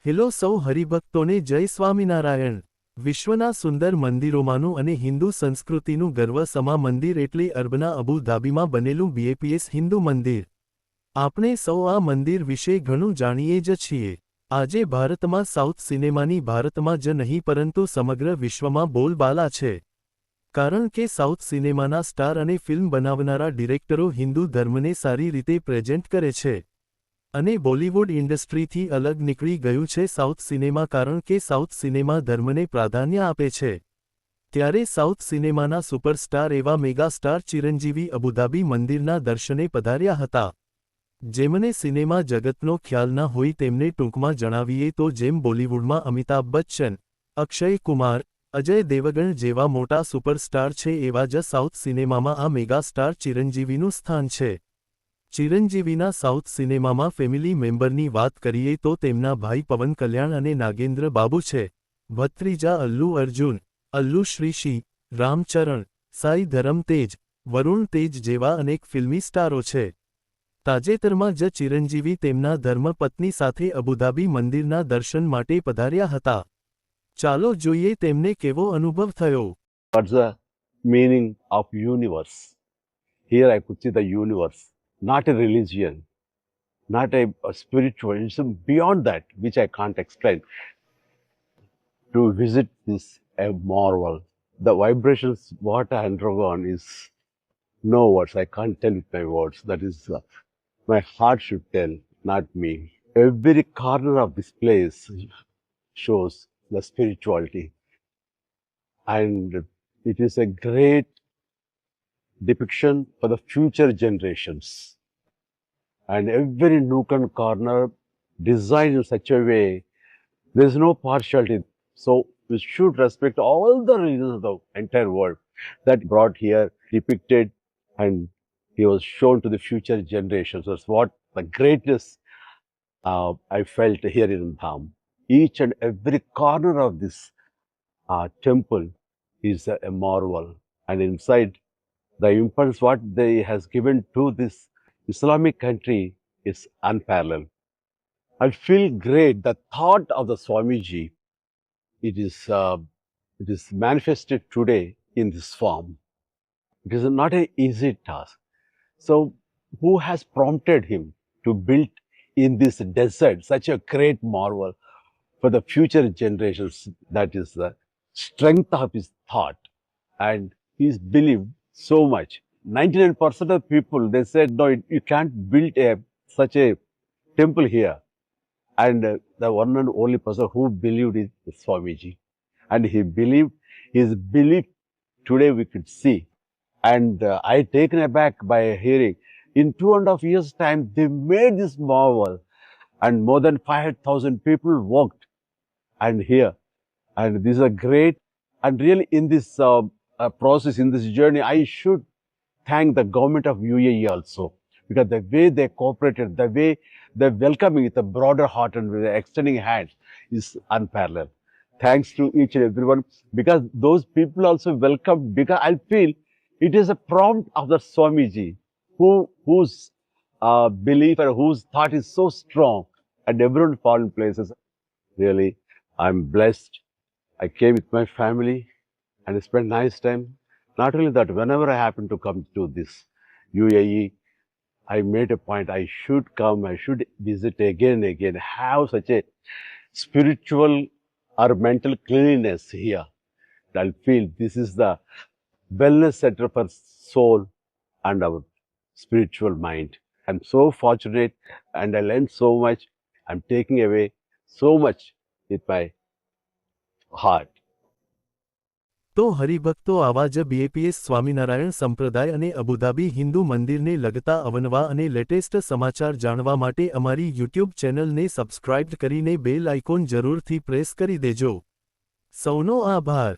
Hello સૌ હરિભક્તોને જય સ્વામિનારાયણ। વિશ્વના સુંદર મંદિરોમાંનું અને હિન્દુ સંસ્કૃતિનું ગર્વ સમા મંદિર એટલે અરબના અબુ ધાબીમાં બનેલું બીએપીએસ હિન્દુ મંદિર। આપણે સૌ આ મંદિર વિશે ઘણું જાણીએ જ છીએ। આજે ભારતમાં સાઉથ સિનેમાની ભારતમાં જ નહીં પરંતુ સમગ્ર વિશ્વમાં બોલબાલા છે। કારણ કે સાઉથ સિનેમાના સ્ટાર અને ફિલ્મ બનાવનારા ડિરેક્ટરો હિન્દુ ધર્મને સારી રીતે પ્રેઝન્ટ કરે છે। અને બોલિવૂડ ઇન્ડસ્ટ્રીથી અલગ નીકળી ગયું છે સાઉથ સિનેમા કારણ કે સાઉથ સિનેમા ધર્મને પ્રાધાન્ય આપે છે। ત્યારે સાઉથ સિનેમાના સુપરસ્ટાર એવા મેગા સ્ટાર ચિરંજીવી અબુધાબી મંદિરના દર્શને પધાર્યા હતા। જેમને સિનેમા જગતનો ખ્યાલ ન હોય તેમને ટૂંકમાં જણાવીએ તો જેમ બોલિવૂડમાં અમિતાભ બચ્ચન, અક્ષય કુમાર, અજય દેવગણ જેવા મોટા સુપરસ્ટાર છે એવા જ સાઉથ સિનેમામાં આ મેગા સ્ટાર ચિરંજીવીનું સ્થાન છે। ચિરંજીવીના સાઉથ સિનેમામાં ફેમિલી મેમ્બરની વાત કરીએ તો તેમના ભાઈ પવન કલ્યાણ અને નાગેન્દ્ર બાબુ છે, ભત્રીજા અલ્લુ અર્જુન, અલ્લુ શ્રીશી, રામચરણ, સાઈ ધરમ તેજ, વરુણ તેજ જેવા અનેક ફિલ્મી સ્ટારો છે। તાજેતરમાં જ ચિરંજીવી તેમના ધર્મપત્ની સાથે અબુધાબી મંદિરના દર્શન માટે પધાર્યા હતા। ચાલો જોઈએ તેમને કેવો અનુભવ થયો। What's the meaning of universe? Here I could see the universe, not a religion, not a spiritual, it's beyond that, which I can't explain. To visit this a marvel. The vibrations what I undergone is no words. I can't tell with my words. That is, my heart should tell, not me. Every corner of this place shows the spirituality, and it is a great depiction for the future generations. And every nook and corner designed in such a way, there is no partiality. So we should respect all the regions of the entire world that brought here, depicted, and he was shown to the future generations. That's what the greatness I felt here in Dham. Each and every corner of this temple is a marvel, and inside the impulse what they has given to this Islamic country is unparalleled. I feel great. The thought of the Swamiji, it is manifested today in this form. It is not an easy task. So, who has prompted him to build in this desert such a great marvel for the future generations? That is the strength of his thought, and his belief so much. 99% of people, they said, no, you can't build such a temple here. And the one and only person who believed is Swamiji. And he believed, his belief today we could see. And I taken aback by hearing, in 2.5 years' time, they made this marvel. And more than 5,000 people worked. And here, and this is a great, and really in this process, in this journey, I should thank the government of UAE also, because the way they cooperated, the way they're welcoming with a broader heart and with extending hands is unparalleled. Thanks to each and everyone, because those people also welcome, because I feel it is a prompt of the Swamiji, whose belief and whose thought is so strong, and everyone found places. Really, I'm blessed. I came with my family and spent nice time. Not only that, whenever I happen to come to this UAE, I made a point, I should come, I should visit again and again, have such a spiritual or mental cleanliness here. I'll feel this is the wellness center for soul and our spiritual mind. I'm so fortunate and I learned so much. I'm taking away so much with my heart. તો હરિભક્તો આવા જ BAPS Swaminarayan સંપ્રદાય અને Abu Dhabi Hindu મંદિરને લગતા અવનવા અને લેટેસ્ટ સમાચાર જાણવા માટે અમારી યુટ્યુબ ચેનલને સબસ્ક્રાઇબ કરીને બેલ આઇકોન જરૂરથી પ્રેસ કરી દેજો। સૌનો આભાર।